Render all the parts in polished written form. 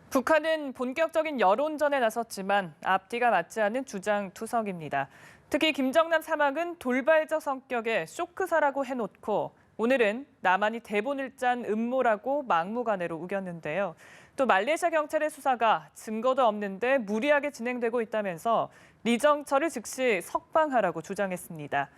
북한은 본격적인 여론전에 나섰지만 앞뒤가 맞지 않는 주장투성입니다. 특히 김정남 사망은 돌발적 성격의 쇼크사라고 해놓고 오늘은 남한이 대본을 짠 음모라고 막무가내로 우겼는데요. 또 말레이시아 경찰의 수사가 증거도 없는데 무리하게 진행되고 있다면서 리정철을 즉시 석방하라고 주장했습니다.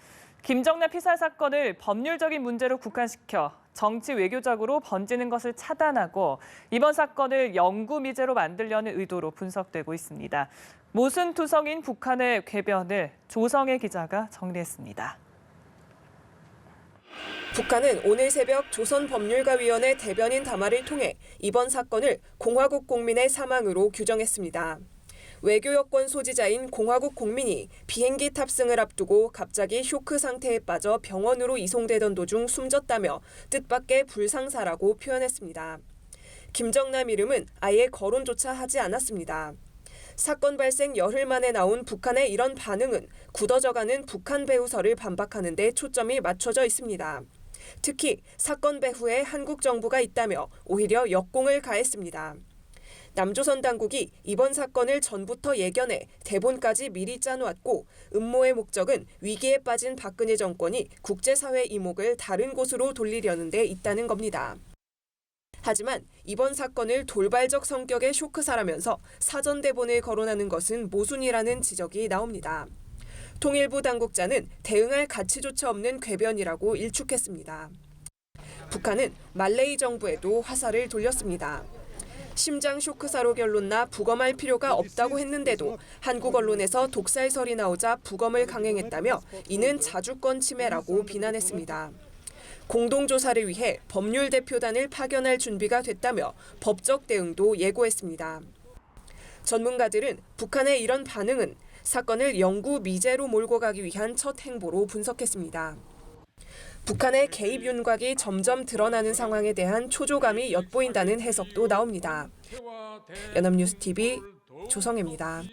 김정남 피살 사건을 법률적인 문제로 국한시켜 정치 외교적으로 번지는 것을 차단하고 이번 사건을 영구미제로 만들려는 의도로 분석되고 있습니다. 모순투성인 북한의 궤변을 조성애 기자가 정리했습니다. 북한은 오늘 새벽 조선법률가위원회 대변인 담화를 통해 이번 사건을 공화국 공민의 사망으로 규정했습니다. 외교 여권 소지자인 공화국 공민이 비행기 탑승을 앞두고 갑자기 쇼크 상태에 빠져 병원으로 이송되던 도중 숨졌다며 뜻밖의 불상사라고 표현했습니다. 김정남 이름은 아예 거론조차 하지 않았습니다. 사건 발생 열흘 만에 나온 북한의 이런 반응은 굳어져가는 북한 배후설을 반박하는 데 초점이 맞춰져 있습니다. 특히 사건 배후에 한국 정부가 있다며 오히려 역공을 가했습니다. 남조선 당국이 이번 사건을 전부터 예견해 대본까지 미리 짜놓았고 음모의 목적은 위기에 빠진 박근혜 정권이 국제사회 이목을 다른 곳으로 돌리려는 데 있다는 겁니다. 하지만 이번 사건을 돌발적 성격의 쇼크사라면서 사전 대본을 거론하는 것은 모순이라는 지적이 나옵니다. 통일부 당국자는 대응할 가치조차 없는 궤변이라고 일축했습니다. 북한은 말레이 정부에도 화살을 돌렸습니다. 심장 쇼크사로 결론나 부검할 필요가 없다고 했는데도 한국 언론에서 독살설이 나오자 부검을 강행했다며 이는 자주권 침해라고 비난했습니다. 공동조사를 위해 법률 대표단을 파견할 준비가 됐다며 법적 대응도 예고했습니다. 전문가들은 북한의 이런 반응은 사건을 영구 미제로 몰고 가기 위한 첫 행보로 분석했습니다. 북한의 개입 윤곽이 점점 드러나는 상황에 대한 초조감이 엿보인다는 해석도 나옵니다. 연합뉴스 TV 조성애입니다.